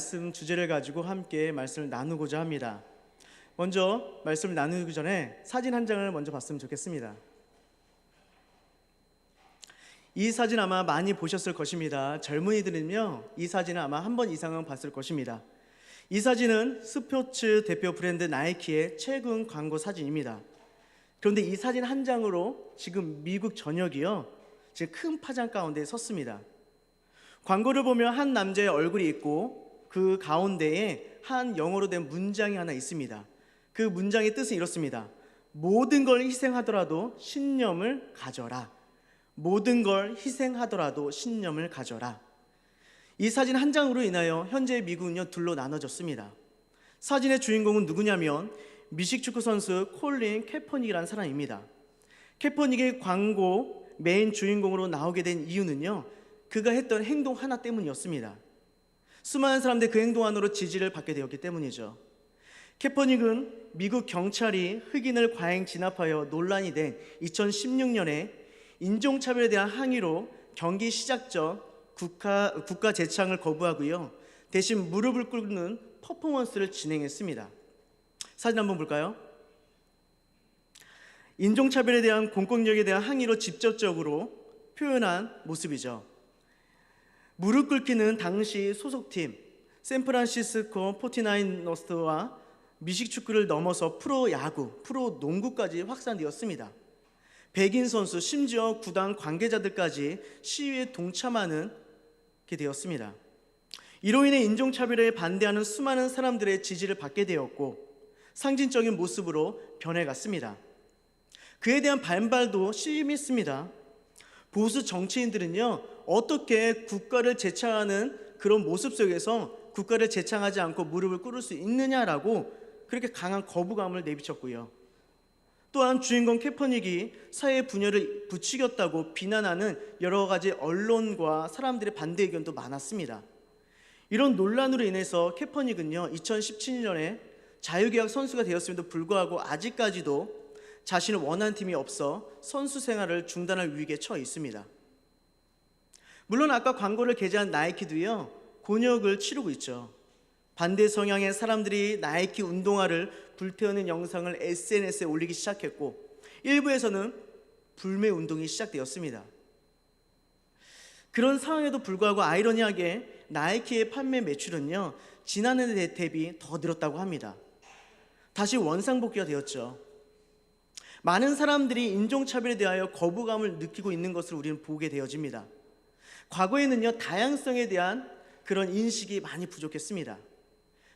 말씀 주제를 가지고 함께 말씀을 나누고자 합니다. 먼저 말씀을 나누기 전에 사진 한 장을 먼저 봤으면 좋겠습니다. 이 사진 아마 많이 보셨을 것입니다. 젊은이들은요, 이 사진을 아마 한 번 이상은 봤을 것입니다. 이 사진은 스포츠 대표 브랜드 나이키의 최근 광고 사진입니다. 그런데 이 사진 한 장으로 지금 미국 전역이요, 지금 큰 파장 가운데 섰습니다. 광고를 보면 한 남자의 얼굴이 있고 그 가운데에 한 영어로 된 문장이 하나 있습니다. 그 문장의 뜻은 이렇습니다. 모든 걸 희생하더라도 신념을 가져라. 모든 걸 희생하더라도 신념을 가져라. 이 사진 한 장으로 인하여 현재 미국은요 둘로 나눠졌습니다. 사진의 주인공은 누구냐면 미식 축구 선수 콜린 캐퍼닉이라는 사람입니다. 캐퍼닉의 광고 메인 주인공으로 나오게 된 이유는요, 그가 했던 행동 하나 때문이었습니다. 수많은 사람들이 그 행동 안으로 지지를 받게 되었기 때문이죠. 캐퍼닉은 미국 경찰이 흑인을 과잉 진압하여 논란이 된 2016년에 인종차별에 대한 항의로 경기 시작 전 국가 재창을 거부하고요, 대신 무릎을 꿇는 퍼포먼스를 진행했습니다. 사진 한번 볼까요? 인종차별에 대한 공권력에 대한 항의로 직접적으로 표현한 모습이죠. 무릎 꿇기는 당시 소속팀 샌프란시스코 49너스와 미식 축구를 넘어서 프로야구, 프로농구까지 확산되었습니다. 백인 선수, 심지어 구단 관계자들까지 시위에 동참하는 게 되었습니다. 이로 인해 인종차별에 반대하는 수많은 사람들의 지지를 받게 되었고 상징적인 모습으로 변해갔습니다. 그에 대한 반발도 심했습니다. 보수 정치인들은요, 어떻게 국가를 재창하는 그런 모습 속에서 국가를 재창하지 않고 무릎을 꿇을 수 있느냐라고 그렇게 강한 거부감을 내비쳤고요. 또한 주인공 캐퍼닉이 사회 분열을 부추겼다고 비난하는 여러 가지 언론과 사람들의 반대 의견도 많았습니다. 이런 논란으로 인해서 캐퍼닉은요 2017년에 자유계약 선수가 되었음에도 불구하고 아직까지도 자신을 원하는 팀이 없어 선수 생활을 중단할 위기에 처해 있습니다. 물론 아까 광고를 게재한 나이키도요 곤욕을 치르고 있죠. 반대 성향의 사람들이 나이키 운동화를 불태우는 영상을 SNS에 올리기 시작했고 일부에서는 불매 운동이 시작되었습니다. 그런 상황에도 불구하고 아이러니하게 나이키의 판매 매출은요 지난해 대비 더 늘었다고 합니다. 다시 원상복귀가 되었죠. 많은 사람들이 인종차별에 대하여 거부감을 느끼고 있는 것을 우리는 보게 되어집니다. 과거에는요 다양성에 대한 그런 인식이 많이 부족했습니다.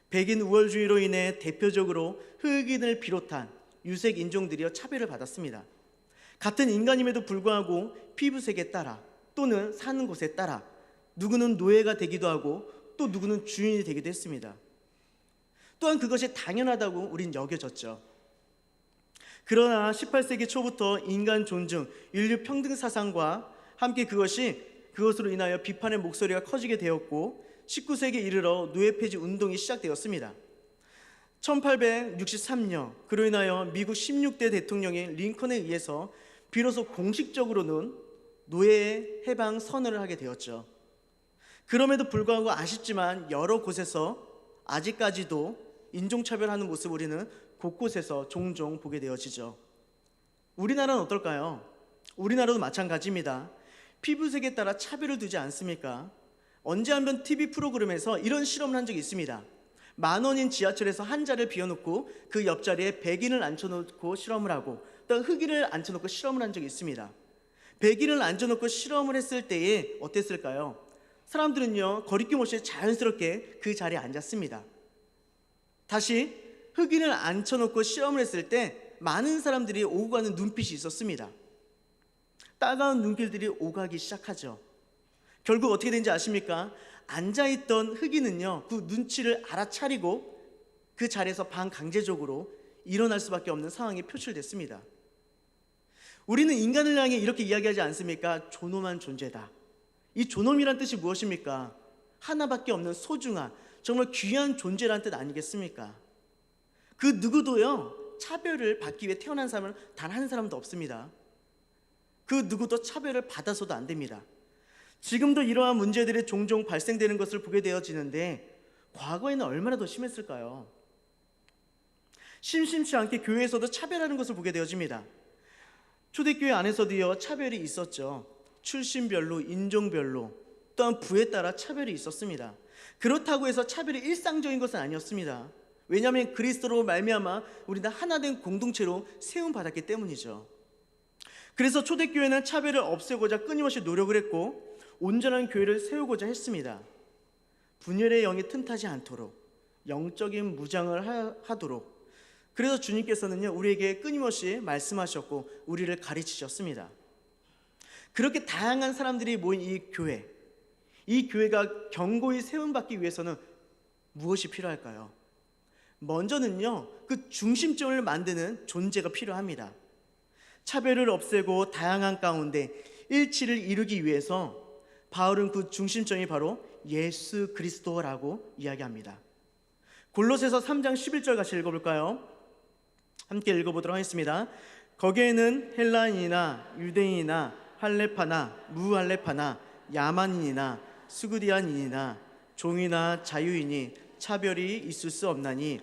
백인 우월주의로 인해 대표적으로 흑인을 비롯한 유색 인종들이요 차별을 받았습니다. 같은 인간임에도 불구하고 피부색에 따라 또는 사는 곳에 따라 누구는 노예가 되기도 하고 또 누구는 주인이 되기도 했습니다. 또한 그것이 당연하다고 우린 여겨졌죠. 그러나 18세기 초부터 인간 존중, 인류 평등 사상과 함께 그것으로 인하여 비판의 목소리가 커지게 되었고 19세기에 이르러 노예 폐지 운동이 시작되었습니다. 1863년 그로 인하여 미국 16대 대통령인 링컨에 의해서 비로소 공식적으로는 노예 해방 선언을 하게 되었죠. 그럼에도 불구하고 아쉽지만 여러 곳에서 아직까지도 인종차별하는 모습을 우리는 곳곳에서 종종 보게 되어지죠. 우리나라는 어떨까요? 우리나라도 마찬가지입니다. 피부색에 따라 차별을 두지 않습니까? 언제 한번 TV 프로그램에서 이런 실험을 한 적이 있습니다. 10,000원인 지하철에서 한 자리를 비워놓고 그 옆자리에 백인을 앉혀놓고 실험을 하고 또 흑인을 앉혀놓고 실험을 한 적이 있습니다. 백인을 앉혀놓고 실험을 했을 때에 어땠을까요? 사람들은요 거리낌 없이 자연스럽게 그 자리에 앉았습니다. 다시 흑인을 앉혀놓고 실험을 했을 때 많은 사람들이 오고 가는 눈빛이 있었습니다. 따가운 눈길들이 오가기 시작하죠. 결국 어떻게 된지 아십니까? 앉아있던 흑인은요 그 눈치를 알아차리고 그 자리에서 반강제적으로 일어날 수밖에 없는 상황이 표출됐습니다. 우리는 인간을 향해 이렇게 이야기하지 않습니까? 존엄한 존재다. 이 존엄이란 뜻이 무엇입니까? 하나밖에 없는 소중한 정말 귀한 존재란 뜻 아니겠습니까? 그 누구도요 차별을 받기 위해 태어난 사람은 단 한 사람도 없습니다. 그 누구도 차별을 받아서도 안 됩니다. 지금도 이러한 문제들이 종종 발생되는 것을 보게 되어지는데 과거에는 얼마나 더 심했을까요? 심심치 않게 교회에서도 차별하는 것을 보게 되어집니다. 초대교회 안에서도요, 차별이 있었죠. 출신별로, 인종별로, 또한 부에 따라 차별이 있었습니다. 그렇다고 해서 차별이 일상적인 것은 아니었습니다. 왜냐하면 그리스도로 말미암아 우리는 하나된 공동체로 세움받았기 때문이죠. 그래서 초대교회는 차별을 없애고자 끊임없이 노력을 했고 온전한 교회를 세우고자 했습니다. 분열의 영이 틈타지 않도록, 영적인 무장을 하도록. 그래서 주님께서는요, 우리에게 끊임없이 말씀하셨고 우리를 가르치셨습니다. 그렇게 다양한 사람들이 모인 이 교회가 견고히 세움받기 위해서는 무엇이 필요할까요? 먼저는요, 그 중심점을 만드는 존재가 필요합니다. 차별을 없애고 다양한 가운데 일치를 이루기 위해서 바울은 그 중심점이 바로 예수 그리스도라고 이야기합니다. 골로새서 3장 11절 같이 읽어볼까요? 함께 읽어보도록 하겠습니다. 거기에는 헬라인이나 유대인이나 할레파나 무할레파나 야만인이나 스구디안인이나 종이나 자유인이 차별이 있을 수 없나니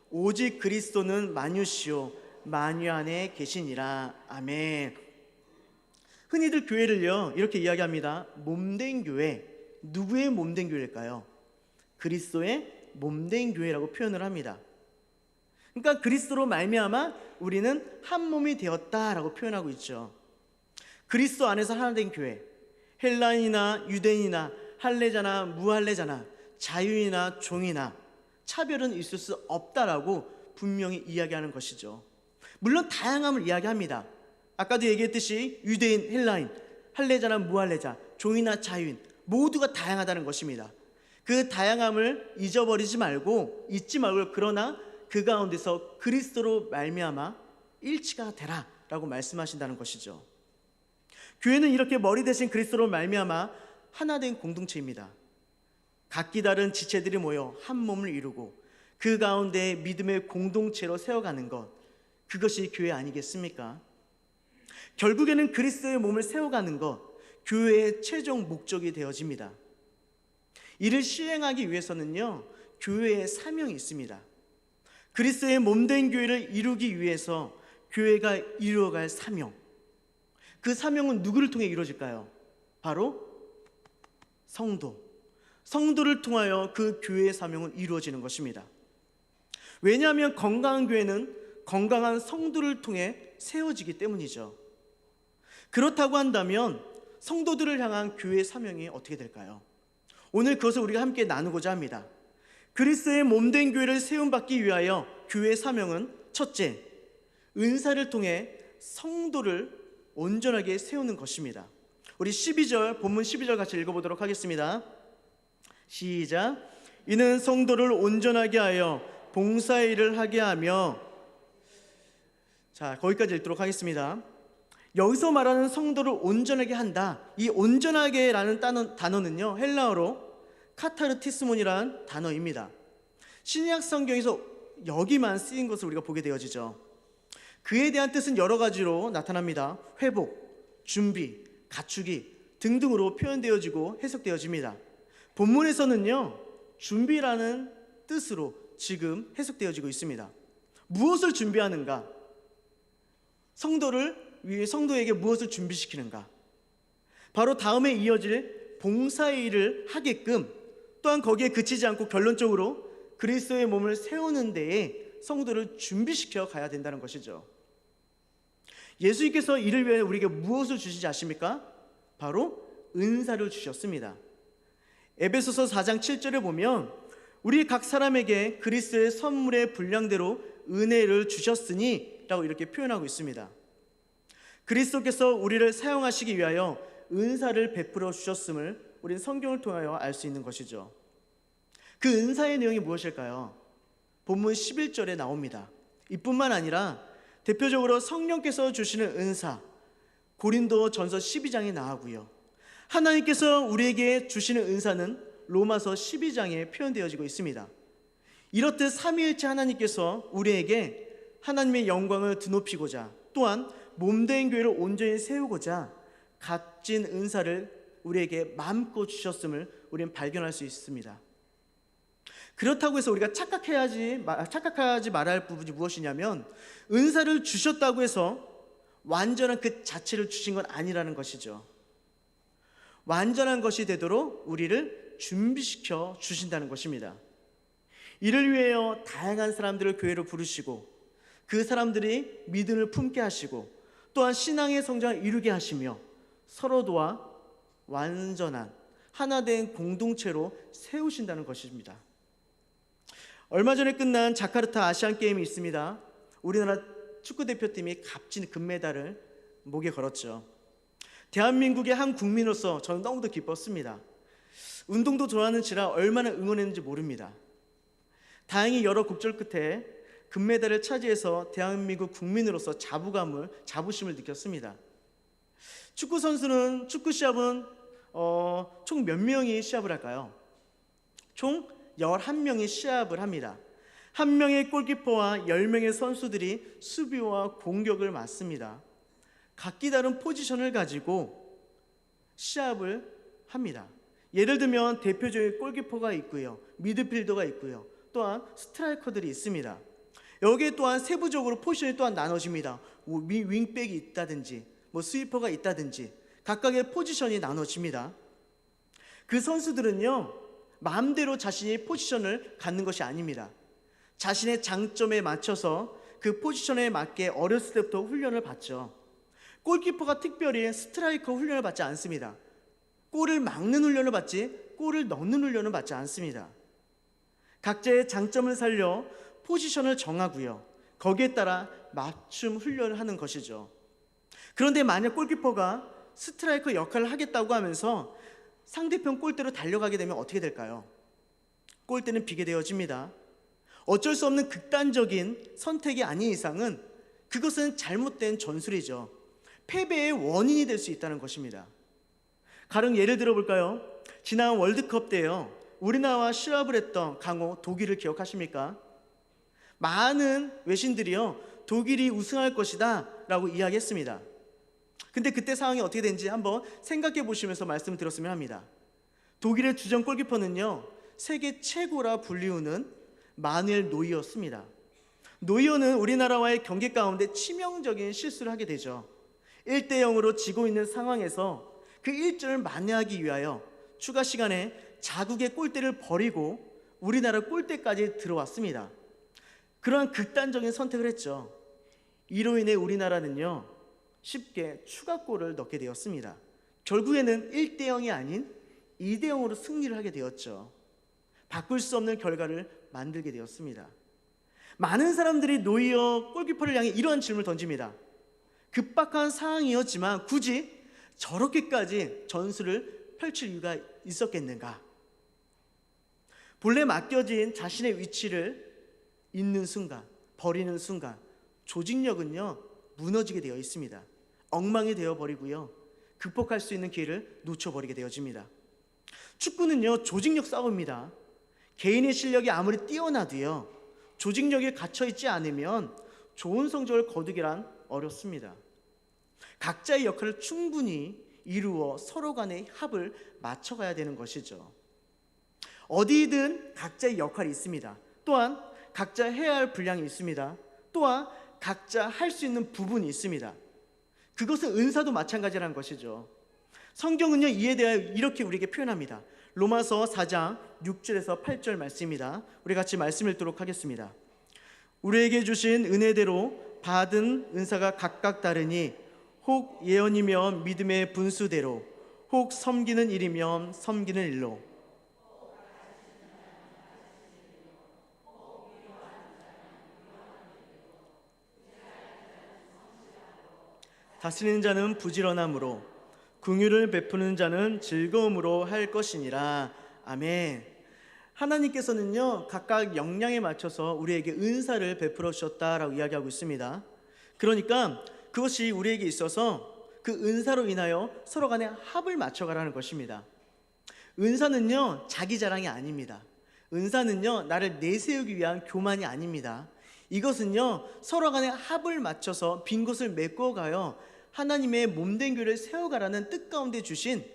오직 그리스도는 만유시요 만유 안에 계시니라. 아멘. 흔히들 교회를요 이렇게 이야기합니다. 몸된 교회. 누구의 몸된 교회일까요? 그리스도의 몸된 교회라고 표현을 합니다. 그러니까 그리스도로 말미암아 우리는 한 몸이 되었다라고 표현하고 있죠. 그리스도 안에서 하나 된 교회. 헬라인이나 유대인이나 할례자나 무할례자나 자유인이나 종이나 차별은 있을 수 없다라고 분명히 이야기하는 것이죠. 물론 다양함을 이야기합니다. 아까도 얘기했듯이 유대인, 헬라인, 할례자나 무할례자, 종이나 자유인 모두가 다양하다는 것입니다. 그 다양함을 잊지 말고 그러나 그 가운데서 그리스도로 말미암아 일치가 되라라고 말씀하신다는 것이죠. 교회는 이렇게 머리 대신 그리스도로 말미암아 하나된 공동체입니다. 각기 다른 지체들이 모여 한 몸을 이루고 그 가운데 믿음의 공동체로 세워가는 것, 그것이 교회 아니겠습니까? 결국에는 그리스도의 몸을 세워가는 것, 교회의 최종 목적이 되어집니다. 이를 시행하기 위해서는요, 교회의 사명이 있습니다. 그리스도의 몸된 교회를 이루기 위해서 교회가 이루어갈 사명, 그 사명은 누구를 통해 이루어질까요? 바로 성도를 통하여 그 교회의 사명은 이루어지는 것입니다. 왜냐하면 건강한 교회는 건강한 성도를 통해 세워지기 때문이죠. 그렇다고 한다면 성도들을 향한 교회의 사명이 어떻게 될까요? 오늘 그것을 우리가 함께 나누고자 합니다. 그리스도의 몸된 교회를 세움받기 위하여 교회의 사명은 첫째, 은사를 통해 성도를 온전하게 세우는 것입니다. 우리 본문 12절 같이 읽어보도록 하겠습니다. 시작. 이는 성도를 온전하게 하여 봉사의 일을 하게 하며, 자, 거기까지 읽도록 하겠습니다. 여기서 말하는 성도를 온전하게 한다. 이 온전하게라는 단어는요, 헬라어로 카타르티스몬이라는 단어입니다. 신약 성경에서 여기만 쓰인 것을 우리가 보게 되어지죠. 그에 대한 뜻은 여러 가지로 나타납니다. 회복, 준비, 갖추기 등등으로 표현되어지고 해석되어집니다. 본문에서는요, 준비라는 뜻으로 지금 해석되어지고 있습니다. 무엇을 준비하는가? 성도에게 무엇을 준비시키는가? 바로 다음에 이어질 봉사의 일을 하게끔, 또한 거기에 그치지 않고 결론적으로 그리스도의 몸을 세우는 데에 성도를 준비시켜 가야 된다는 것이죠. 예수님께서 이를 위해 우리에게 무엇을 주시지 아십니까? 바로 은사를 주셨습니다. 에베소서 4장 7절에 보면 우리 각 사람에게 그리스도의 선물의 분량대로 은혜를 주셨으니 라고 이렇게 표현하고 있습니다. 그리스도께서 우리를 사용하시기 위하여 은사를 베풀어 주셨음을 우리는 성경을 통하여 알 수 있는 것이죠. 그 은사의 내용이 무엇일까요? 본문 11절에 나옵니다. 이뿐만 아니라 대표적으로 성령께서 주시는 은사, 고린도 전서 12장에 나오고요. 하나님께서 우리에게 주시는 은사는 로마서 12장에 표현되어지고 있습니다. 이렇듯 삼위일체 하나님께서 우리에게 하나님의 영광을 드높이고자, 또한 몸된 교회를 온전히 세우고자 값진 은사를 우리에게 마음껏 주셨음을 우리는 발견할 수 있습니다. 그렇다고 해서 우리가 착각하지 말아야 할 부분이 무엇이냐면, 은사를 주셨다고 해서 완전한 그 자체를 주신 건 아니라는 것이죠. 완전한 것이 되도록 우리를 준비시켜 주신다는 것입니다. 이를 위하여 다양한 사람들을 교회로 부르시고, 그 사람들이 믿음을 품게 하시고, 또한 신앙의 성장을 이루게 하시며, 서로 도와 완전한 하나된 공동체로 세우신다는 것입니다. 얼마 전에 끝난 자카르타 아시안 게임이 있습니다. 우리나라 축구대표팀이 값진 금메달을 목에 걸었죠. 대한민국의 한 국민으로서 저는 너무도 기뻤습니다. 운동도 좋아하는지라 얼마나 응원했는지 모릅니다. 다행히 여러 곡절 끝에 금메달을 차지해서 대한민국 국민으로서 자부심을 느꼈습니다. 축구 시합은 총 몇 명이 시합을 할까요? 총 11명이 시합을 합니다. 한 명의 골키퍼와 10명의 선수들이 수비와 공격을 맡습니다. 각기 다른 포지션을 가지고 시합을 합니다. 예를 들면 대표적인 골키퍼가 있고요, 미드필더가 있고요, 또한 스트라이커들이 있습니다. 여기에 또한 세부적으로 포지션이 또한 나눠집니다. 윙백이 있다든지 스위퍼가 있다든지 각각의 포지션이 나눠집니다. 그 선수들은요, 마음대로 자신이 포지션을 갖는 것이 아닙니다. 자신의 장점에 맞춰서 그 포지션에 맞게 어렸을 때부터 훈련을 받죠. 골키퍼가 특별히 스트라이커 훈련을 받지 않습니다. 골을 막는 훈련을 받지 골을 넣는 훈련을 받지 않습니다. 각자의 장점을 살려 포지션을 정하고요, 거기에 따라 맞춤 훈련을 하는 것이죠. 그런데 만약 골키퍼가 스트라이커 역할을 하겠다고 하면서 상대편 골대로 달려가게 되면 어떻게 될까요? 골대는 비게 되어집니다. 어쩔 수 없는 극단적인 선택이 아닌 이상은 그것은 잘못된 전술이죠. 패배의 원인이 될 수 있다는 것입니다. 가령 예를 들어볼까요? 지난 월드컵 때요, 우리나라와 시합을 했던 강호 독일을 기억하십니까? 많은 외신들이요, 독일이 우승할 것이다 라고 이야기했습니다. 근데 그때 상황이 어떻게 된지 한번 생각해 보시면서 말씀을 드렸으면 합니다. 독일의 주전 골키퍼는요, 세계 최고라 불리우는 마누엘 노이어였습니다. 노이어는 우리나라와의 경기 가운데 치명적인 실수를 하게 되죠. 1대0으로 지고 있는 상황에서 그 1점을 만회하기 위하여 추가 시간에 자국의 골대를 버리고 우리나라 골대까지 들어왔습니다. 그러한 극단적인 선택을 했죠. 이로 인해 우리나라는요, 쉽게 추가골을 넣게 되었습니다. 결국에는 1대0이 아닌 2대0으로 승리를 하게 되었죠. 바꿀 수 없는 결과를 만들게 되었습니다. 많은 사람들이 노이어 골키퍼를 향해 이러한 질문을 던집니다. 급박한 상황이었지만 굳이 저렇게까지 전술을 펼칠 이유가 있었겠는가? 본래 맡겨진 자신의 위치를 잊는 순간, 버리는 순간 조직력은요, 무너지게 되어 있습니다. 엉망이 되어버리고요, 극복할 수 있는 기회를 놓쳐버리게 되어집니다. 축구는요, 조직력 싸움입니다. 개인의 실력이 아무리 뛰어나도요, 조직력에 갇혀있지 않으면 좋은 성적을 거두기란 어렵습니다. 각자의 역할을 충분히 이루어 서로 간의 합을 맞춰가야 되는 것이죠. 어디든 각자의 역할이 있습니다. 또한 각자 해야 할 분량이 있습니다. 또한 각자 할 수 있는 부분이 있습니다. 그것은 은사도 마찬가지라는 것이죠. 성경은요, 이에 대하여 이렇게 우리에게 표현합니다. 로마서 4장 6절에서 8절 말씀입니다. 우리 같이 말씀 읽도록 하겠습니다. 우리에게 주신 은혜대로 받은 은사가 각각 다르니 혹 예언이면 믿음의 분수대로, 혹 섬기는 일이면 섬기는 일로, 다스리는 자는 부지런함으로, 긍휼을 베푸는 자는 즐거움으로 할 것이니라. 아멘. 하나님께서는요, 각각 역량에 맞춰서 우리에게 은사를 베풀어 주셨다라고 이야기하고 있습니다. 그러니까 그것이 우리에게 있어서 그 은사로 인하여 서로 간에 합을 맞춰가라는 것입니다. 은사는요, 자기 자랑이 아닙니다. 은사는요, 나를 내세우기 위한 교만이 아닙니다. 이것은요, 서로 간에 합을 맞춰서 빈 곳을 메꿔가요 하나님의 몸된 교회를 세워가라는 뜻 가운데 주신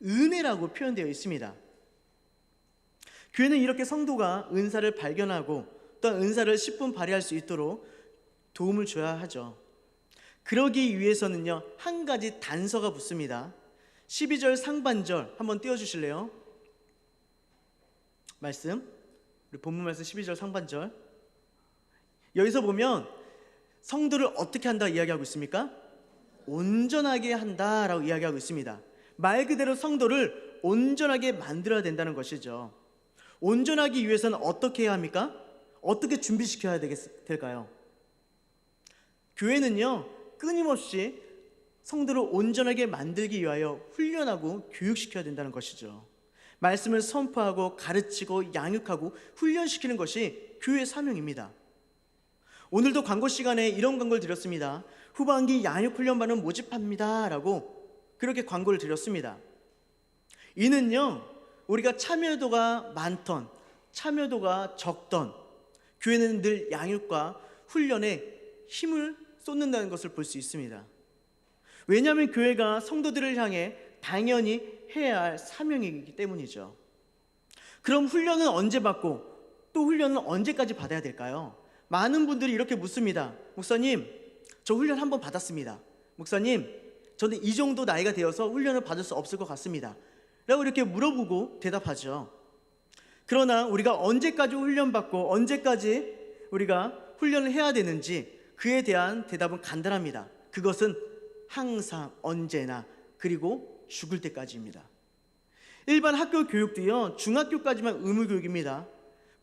은혜라고 표현되어 있습니다. 교회는 이렇게 성도가 은사를 발견하고 또한 은사를 10분 발휘할 수 있도록 도움을 줘야 하죠. 그러기 위해서는요, 한 가지 단서가 붙습니다. 12절 상반절 한번 띄워주실래요? 말씀, 우리 본문 말씀 12절 상반절. 여기서 보면 성도를 어떻게 한다 이야기하고 있습니까? 온전하게 한다라고 이야기하고 있습니다. 말 그대로 성도를 온전하게 만들어야 된다는 것이죠. 온전하기 위해서는 어떻게 해야 합니까? 어떻게 준비시켜야 될까요? 교회는요, 끊임없이 성도를 온전하게 만들기 위하여 훈련하고 교육시켜야 된다는 것이죠. 말씀을 선포하고 가르치고 양육하고 훈련시키는 것이 교회의 사명입니다. 오늘도 광고 시간에 이런 광고를 드렸습니다. 후반기 양육훈련반은 모집합니다 라고 그렇게 광고를 드렸습니다. 이는요, 우리가 참여도가 많던 참여도가 적던 교회는 늘 양육과 훈련에 힘을 쏟는다는 것을 볼 수 있습니다. 왜냐하면 교회가 성도들을 향해 당연히 해야 할 사명이기 때문이죠. 그럼 훈련은 언제 받고 또 훈련은 언제까지 받아야 될까요? 많은 분들이 이렇게 묻습니다. 목사님, 저 훈련 한번 받았습니다. 목사님, 저는 이 정도 나이가 되어서 훈련을 받을 수 없을 것 같습니다 라고 이렇게 물어보고 대답하죠. 그러나 우리가 언제까지 훈련받고 언제까지 우리가 훈련을 해야 되는지 그에 대한 대답은 간단합니다. 그것은 항상 언제나 그리고 죽을 때까지입니다. 일반 학교 교육도요, 중학교까지만 의무교육입니다.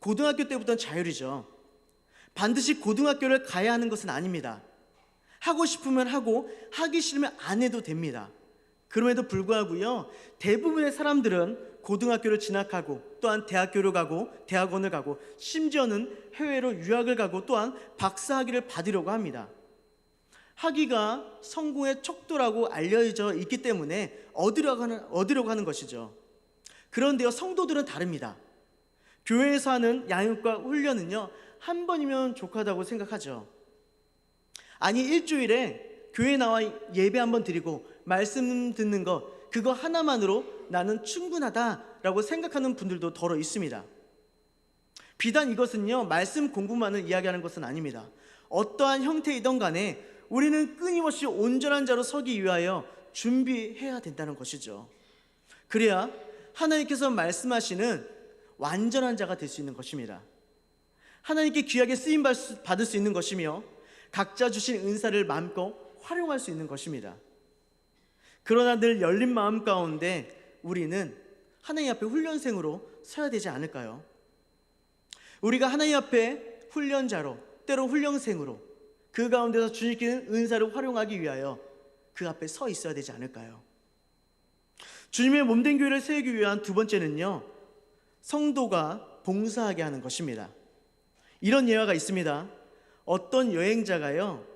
고등학교 때부터는 자율이죠. 반드시 고등학교를 가야 하는 것은 아닙니다. 하고 싶으면 하고 하기 싫으면 안 해도 됩니다. 그럼에도 불구하고요, 대부분의 사람들은 고등학교를 진학하고 또한 대학교를 가고 대학원을 가고 심지어는 해외로 유학을 가고 또한 박사학위를 받으려고 합니다. 학위가 성공의 척도라고 알려져 있기 때문에 얻으려고 하는 것이죠. 그런데요, 성도들은 다릅니다. 교회에서 하는 양육과 훈련은요, 한 번이면 족하다고 생각하죠. 아니, 일주일에 교회 나와 예배 한번 드리고 말씀 듣는 거, 그거 하나만으로 나는 충분하다라고 생각하는 분들도 더러 있습니다. 비단 이것은요, 말씀 공부만을 이야기하는 것은 아닙니다. 어떠한 형태이든 간에 우리는 끊임없이 온전한 자로 서기 위하여 준비해야 된다는 것이죠. 그래야 하나님께서 말씀하시는 완전한 자가 될 수 있는 것입니다. 하나님께 귀하게 쓰임 받을 수 있는 것이며 각자 주신 은사를 마음껏 활용할 수 있는 것입니다. 그러나 늘 열린 마음 가운데 우리는 하나님 앞에 훈련생으로 서야 되지 않을까요? 우리가 하나님 앞에 훈련자로, 때로 훈련생으로 그 가운데서 주님께 은사를 활용하기 위하여 그 앞에 서 있어야 되지 않을까요? 주님의 몸된 교회를 세우기 위한 두 번째는요, 성도가 봉사하게 하는 것입니다. 이런 예화가 있습니다. 어떤 여행자가요,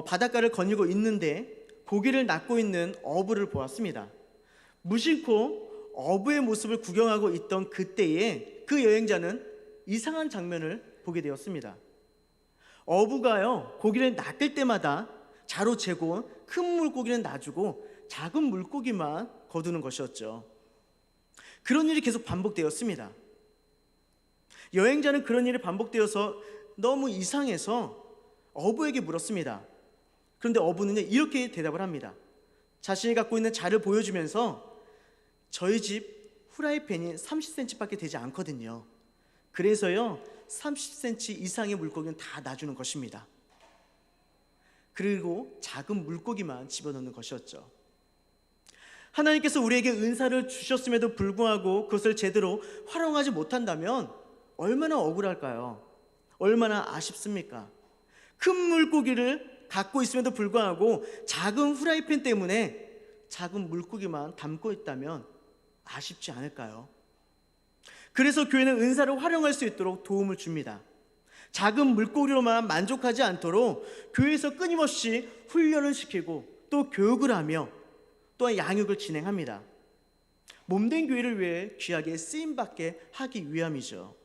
바닷가를 거닐고 있는데 고기를 낚고 있는 어부를 보았습니다. 무심코 어부의 모습을 구경하고 있던 그때에 그 여행자는 이상한 장면을 보게 되었습니다. 어부가요, 고기를 낚을 때마다 자로 재고 큰 물고기는 놔주고 작은 물고기만 거두는 것이었죠. 그런 일이 계속 반복되었습니다. 여행자는 그런 일이 반복되어서 너무 이상해서 어부에게 물었습니다. 그런데 어부는 이렇게 대답을 합니다. 자신이 갖고 있는 자를 보여주면서 저희 집 후라이팬이 30cm밖에 되지 않거든요. 그래서요, 30cm 이상의 물고기는 다 놔주는 것입니다. 그리고 작은 물고기만 집어넣는 것이었죠. 하나님께서 우리에게 은사를 주셨음에도 불구하고 그것을 제대로 활용하지 못한다면 얼마나 억울할까요? 얼마나 아쉽습니까? 큰 물고기를 갖고 있음에도 불구하고 작은 후라이팬 때문에 작은 물고기만 담고 있다면 아쉽지 않을까요? 그래서 교회는 은사를 활용할 수 있도록 도움을 줍니다. 작은 물고기로만 만족하지 않도록 교회에서 끊임없이 훈련을 시키고 또 교육을 하며 또한 양육을 진행합니다. 몸된 교회를 위해 귀하게 쓰임받게 하기 위함이죠.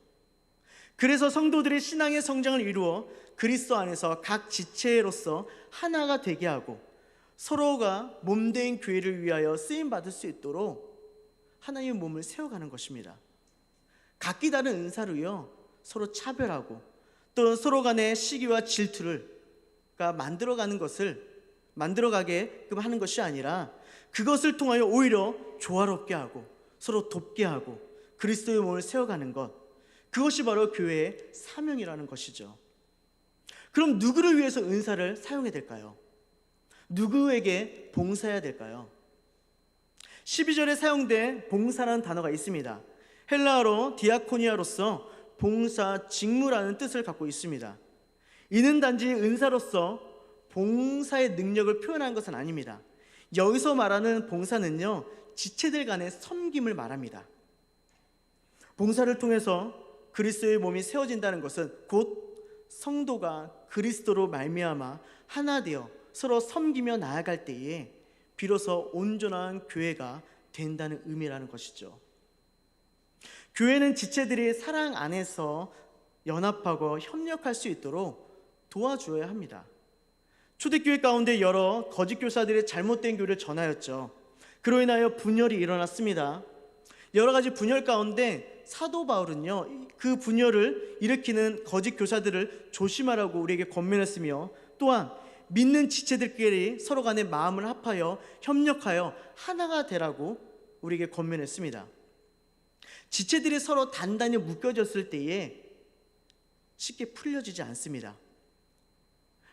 그래서 성도들의 신앙의 성장을 이루어 그리스도 안에서 각 지체로서 하나가 되게 하고 서로가 몸된 교회를 위하여 쓰임받을 수 있도록 하나님의 몸을 세워가는 것입니다. 각기 다른 은사로요 서로 차별하고 또 서로 간의 시기와 질투를 만들어가게 하는 것이 아니라 그것을 통하여 오히려 조화롭게 하고 서로 돕게 하고 그리스도의 몸을 세워가는 것, 그것이 바로 교회의 사명이라는 것이죠. 그럼 누구를 위해서 은사를 사용해야 될까요? 누구에게 봉사해야 될까요? 12절에 사용된 봉사라는 단어가 있습니다. 헬라어로 디아코니아로서 봉사, 직무라는 뜻을 갖고 있습니다. 이는 단지 은사로서 봉사의 능력을 표현한 것은 아닙니다. 여기서 말하는 봉사는요, 지체들 간의 섬김을 말합니다. 봉사를 통해서 그리스도의 몸이 세워진다는 것은 곧 성도가 그리스도로 말미암아 하나 되어 서로 섬기며 나아갈 때에 비로소 온전한 교회가 된다는 의미라는 것이죠. 교회는 지체들이 사랑 안에서 연합하고 협력할 수 있도록 도와주어야 합니다. 초대교회 가운데 여러 거짓 교사들이 잘못된 교리를 전하였죠. 그로 인하여 분열이 일어났습니다. 여러 가지 분열 가운데 사도 바울은요, 그 분열을 일으키는 거짓 교사들을 조심하라고 우리에게 권면했으며, 또한 믿는 지체들끼리 서로 간의 마음을 합하여 협력하여 하나가 되라고 우리에게 권면했습니다. 지체들이 서로 단단히 묶여졌을 때에 쉽게 풀려지지 않습니다.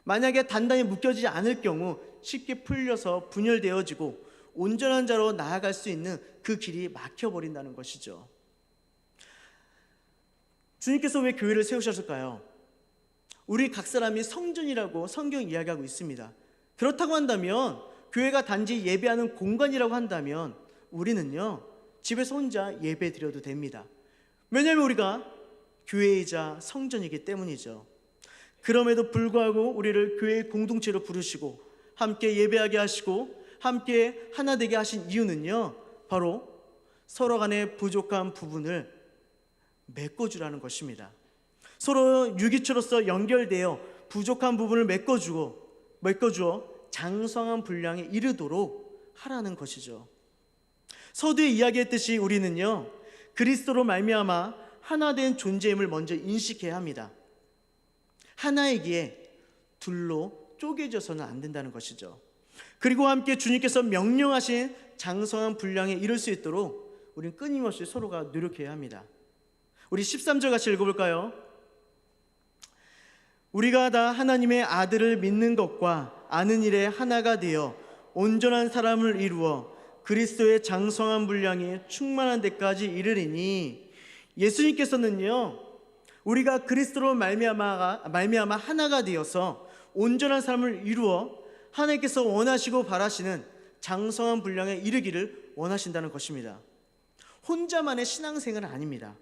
만약에 단단히 묶여지지 않을 경우 쉽게 풀려서 분열되어지고 온전한 자로 나아갈 수 있는 그 길이 막혀버린다는 것이죠. 주님께서 왜 교회를 세우셨을까요? 우리 각 사람이 성전이라고 성경 이야기하고 있습니다. 그렇다고 한다면 교회가 단지 예배하는 공간이라고 한다면 우리는요 집에서 혼자 예배 드려도 됩니다. 왜냐하면 우리가 교회이자 성전이기 때문이죠. 그럼에도 불구하고 우리를 교회의 공동체로 부르시고 함께 예배하게 하시고 함께 하나 되게 하신 이유는요, 바로 서로 간의 부족한 부분을 메꿔주라는 것입니다. 서로 유기체로서 연결되어 부족한 부분을 메꿔주어 장성한 분량에 이르도록 하라는 것이죠. 서두에 이야기했듯이 우리는요 그리스도로 말미암아 하나 된 존재임을 먼저 인식해야 합니다. 하나이기에 둘로 쪼개져서는 안 된다는 것이죠. 그리고 함께 주님께서 명령하신 장성한 분량에 이를 수 있도록 우리는 끊임없이 서로가 노력해야 합니다. 우리 13절 같이 읽어볼까요? 우리가 다 하나님의 아들을 믿는 것과 아는 일에 하나가 되어 온전한 사람을 이루어 그리스도의 장성한 분량이 충만한 데까지 이르리니, 예수님께서는요 우리가 그리스도로 말미암아 하나가 되어서 온전한 사람을 이루어 하나님께서 원하시고 바라시는 장성한 분량에 이르기를 원하신다는 것입니다. 혼자만의 신앙생활은 아닙니다.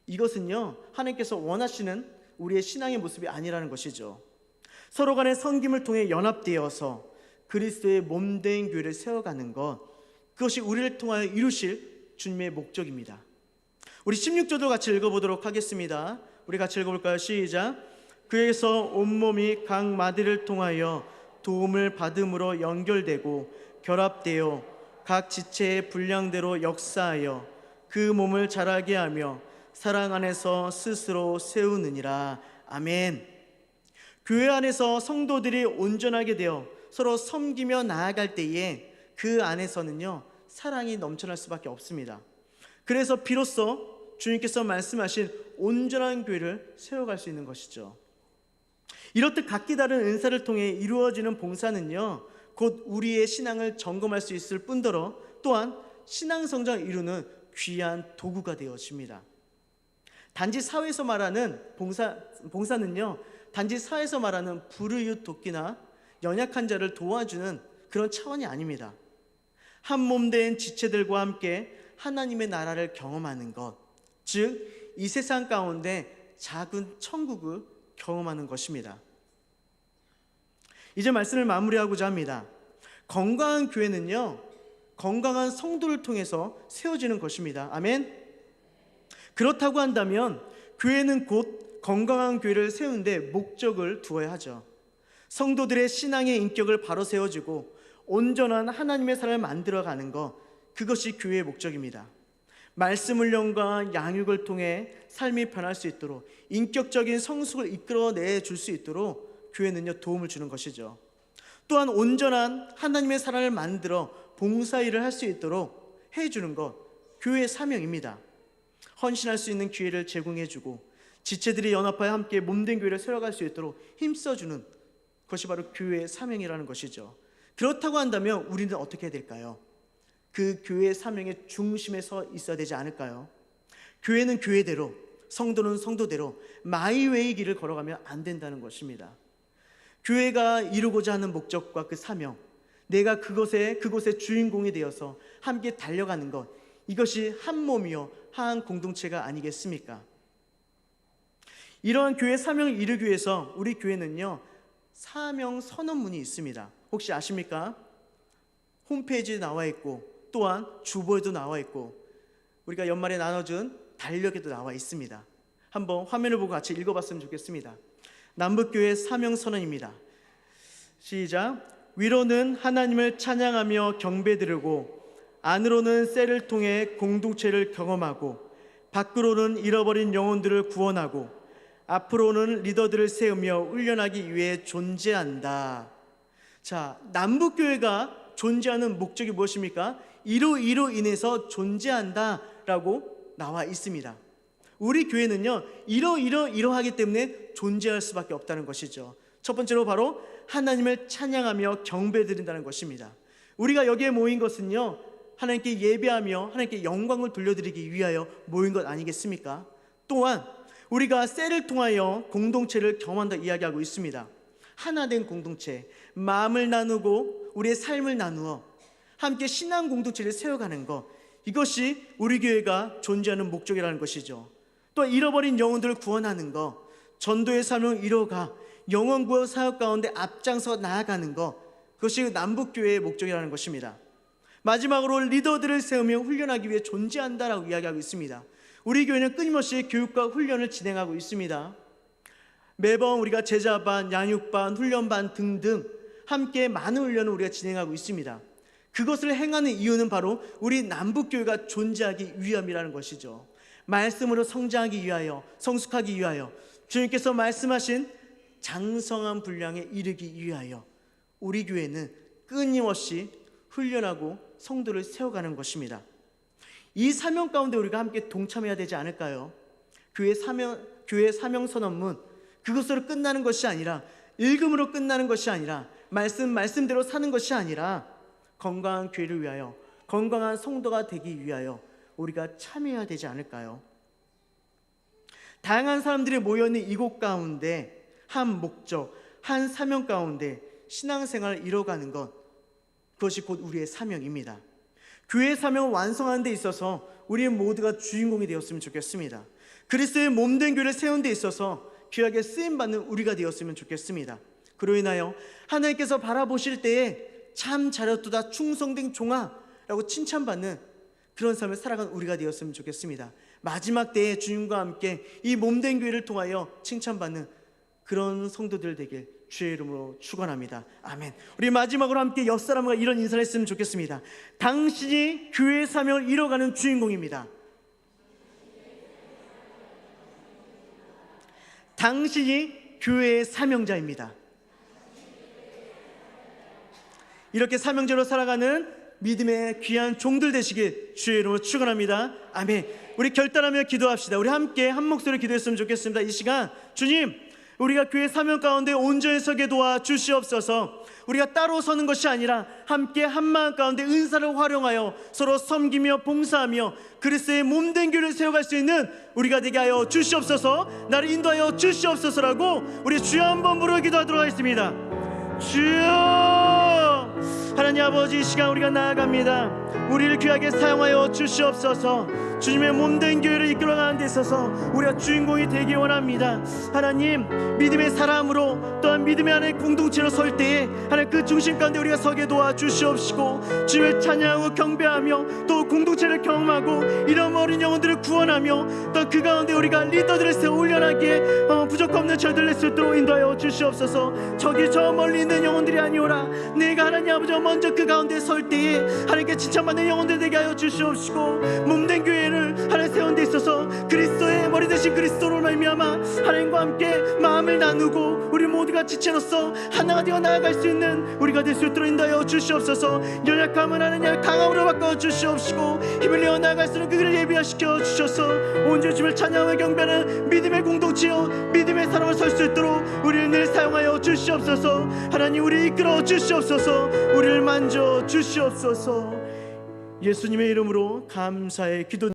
이것은요 하나님께서 원하시는 우리의 신앙의 모습이 아니라는 것이죠. 서로 간의 섬김을 통해 연합되어서 그리스도의 몸된 교회를 세워가는 것, 그것이 우리를 통하여 이루실 주님의 목적입니다. 우리 16절도 같이 읽어보도록 하겠습니다. 우리 같이 읽어볼까요? 시작. 그에서 온몸이 각 마디를 통하여 도움을 받음으로 연결되고 결합되어 각 지체의 분량대로 역사하여 그 몸을 자라게 하며 사랑 안에서 스스로 세우느니라. 아멘. 교회 안에서 성도들이 온전하게 되어 서로 섬기며 나아갈 때에 그 안에서는요 사랑이 넘쳐날 수밖에 없습니다. 그래서 비로소 주님께서 말씀하신 온전한 교회를 세워갈 수 있는 것이죠. 이렇듯 각기 다른 은사를 통해 이루어지는 봉사는요 곧 우리의 신앙을 점검할 수 있을 뿐더러 또한 신앙 성장을 이루는 귀한 도구가 되어집니다. 단지 사회에서 말하는 봉사는요 단지 사회에서 말하는 불의웃 돕기나 연약한 자를 도와주는 그런 차원이 아닙니다. 한 몸 된 지체들과 함께 하나님의 나라를 경험하는 것, 즉 이 세상 가운데 작은 천국을 경험하는 것입니다. 이제 말씀을 마무리하고자 합니다. 건강한 교회는요 건강한 성도를 통해서 세워지는 것입니다. 아멘. 그렇다고 한다면 교회는 곧 건강한 교회를 세우는데 목적을 두어야 하죠. 성도들의 신앙의 인격을 바로 세워주고 온전한 하나님의 사람을 만들어가는 것, 그것이 교회의 목적입니다. 말씀 훈련과 양육을 통해 삶이 변할 수 있도록, 인격적인 성숙을 이끌어내 줄 수 있도록 교회는요 도움을 주는 것이죠. 또한 온전한 하나님의 사람을 만들어 봉사일을 할 수 있도록 해주는 것, 교회의 사명입니다. 헌신할 수 있는 기회를 제공해주고 지체들이 연합하여 함께 몸된 교회를 세워갈 수 있도록 힘써주는 것이 바로 교회의 사명이라는 것이죠. 그렇다고 한다면 우리는 어떻게 해야 될까요? 그 교회의 사명의 중심에 서 있어야 되지 않을까요? 교회는 교회대로, 성도는 성도대로 마이웨이 길을 걸어가면 안 된다는 것입니다. 교회가 이루고자 하는 목적과 그 사명, 내가 그곳의 주인공이 되어서 함께 달려가는 것, 이것이 한 몸이요 한 공동체가 아니겠습니까? 이러한 교회 사명을 이루기 위해서 우리 교회는요 사명 선언문이 있습니다. 혹시 아십니까? 홈페이지에 나와 있고 또한 주보에도 나와 있고 우리가 연말에 나눠준 달력에도 나와 있습니다. 한번 화면을 보고 같이 읽어봤으면 좋겠습니다. 남북교회 사명선언입니다. 시작. 위로는 하나님을 찬양하며 경배드리고 안으로는 셀을 통해 공동체를 경험하고 밖으로는 잃어버린 영혼들을 구원하고 앞으로는 리더들을 세우며 훈련하기 위해 존재한다. 자, 남북교회가 존재하는 목적이 무엇입니까? 이로 인해서 존재한다 라고 나와 있습니다. 우리 교회는요 이러하기 때문에 존재할 수밖에 없다는 것이죠. 첫 번째로 바로 하나님을 찬양하며 경배드린다는 것입니다. 우리가 여기에 모인 것은요 하나님께 예배하며 하나님께 영광을 돌려드리기 위하여 모인 것 아니겠습니까? 또한 우리가 셀을 통하여 공동체를 경험한다 이야기하고 있습니다. 하나된 공동체, 마음을 나누고 우리의 삶을 나누어 함께 신앙 공동체를 세워가는 것, 이것이 우리 교회가 존재하는 목적이라는 것이죠. 또 잃어버린 영혼들을 구원하는 것, 전도의 삶을 이뤄가 영혼 구원 사역 가운데 앞장서 나아가는 것, 그것이 남북교회의 목적이라는 것입니다. 마지막으로 리더들을 세우며 훈련하기 위해 존재한다라고 이야기하고 있습니다. 우리 교회는 끊임없이 교육과 훈련을 진행하고 있습니다. 매번 우리가 제자반, 양육반, 훈련반 등등 함께 많은 훈련을 우리가 진행하고 있습니다. 그것을 행하는 이유는 바로 우리 남북교회가 존재하기 위함이라는 것이죠. 말씀으로 성장하기 위하여, 성숙하기 위하여, 주님께서 말씀하신 장성한 분량에 이르기 위하여 우리 교회는 끊임없이 훈련하고 성도를 세워가는 것입니다. 이 사명 가운데 우리가 함께 동참해야 되지 않을까요? 교회 사명 선언문, 그것으로 끝나는 것이 아니라, 읽음으로 끝나는 것이 아니라, 말씀대로 사는 것이 아니라 건강한 교회를 위하여, 건강한 성도가 되기 위하여 우리가 참여해야 되지 않을까요? 다양한 사람들이 모여있는 이곳 가운데 한 목적, 한 사명 가운데 신앙생활을 이뤄가는 것, 그것이 곧 우리의 사명입니다. 교회의 사명을 완성하는 데 있어서 우리 모두가 주인공이 되었으면 좋겠습니다. 그리스도의 몸된 교회를 세우는 데 있어서 귀하게 쓰임받는 우리가 되었으면 좋겠습니다. 그로 인하여 하나님께서 바라보실 때에 참 잘했도다 충성된 종아라고 칭찬받는 그런 삶을 살아간 우리가 되었으면 좋겠습니다. 마지막 때에 주님과 함께 이 몸된 교회를 통하여 칭찬받는 그런 성도들 되길 주의 이름으로 축원합니다. 아멘. 우리 마지막으로 함께 옆 사람과 이런 인사를 했으면 좋겠습니다. 당신이 교회의 사명을 이뤄가는 주인공입니다. 당신이 교회의 사명자입니다. 이렇게 사명자로 살아가는 믿음의 귀한 종들 되시길 주의 이름으로 축원합니다. 아멘. 우리 결단하며 기도합시다. 우리 함께 한 목소리로 기도했으면 좋겠습니다. 이 시간 주님, 우리가 교회 사명 가운데 온전히 서게 도와 주시옵소서. 우리가 따로 서는 것이 아니라 함께 한마음 가운데 은사를 활용하여 서로 섬기며 봉사하며 그리스도의 몸된 교회를 세워갈 수 있는 우리가 되게 하여 주시옵소서. 나를 인도하여 주시옵소서라고 우리 주여 한번 부르어 기도하도록 하겠습니다. 주여, 하나님 아버지, 이 시간 우리가 나아갑니다. 우리를 귀하게 사용하여 주시옵소서. 주님의 몸된 교회를 이끌어가는 데 있어서 우리가 주인공이 되기 원합니다. 하나님, 믿음의 사람으로 또한 믿음의 안에 공동체로 설 때에 하나님 그 중심 가운데 우리가 서게 도와주시옵시고 주님을 찬양하고 경배하며 또 공동체를 경험하고 이런 어린 영혼들을 구원하며 또 그 가운데 우리가 리더들을 세워 훈련하기에 부족 없는 저희들 수 있도록 인도하여 주시옵소서. 저기 저 멀리 있는 영혼들이 아니오라 내가 하나님 아버지 먼저 그 가운데 설 때에 하나님께 칭찬받는 영혼들 되게 하여 주시옵시고 몸된 교회 교회를 하나님 세운 데 있어서 그리스도의 머리 되신 그리스도로 말미암아 하나님과 함께 마음을 나누고 우리 모두가 지체로서 하나가 되어 나아갈 수 있는 우리가 될 수 있도록 인도하여 주시옵소서. 연약함은 하나님 강함으로 바꿔 주시옵시고 힘을 내어 나아갈 수 있는 그들을 예비하시켜 주셔서 온전히 주님을 찬양하며 경배하는 믿음의 공동체여 믿음의 사람을 설 수 있도록 우리를 늘 사용하여 주시옵소서. 하나님 우리를 이끌어 주시옵소서. 우리를 만져 주시옵소서. 예수님의 이름으로 감사의 기도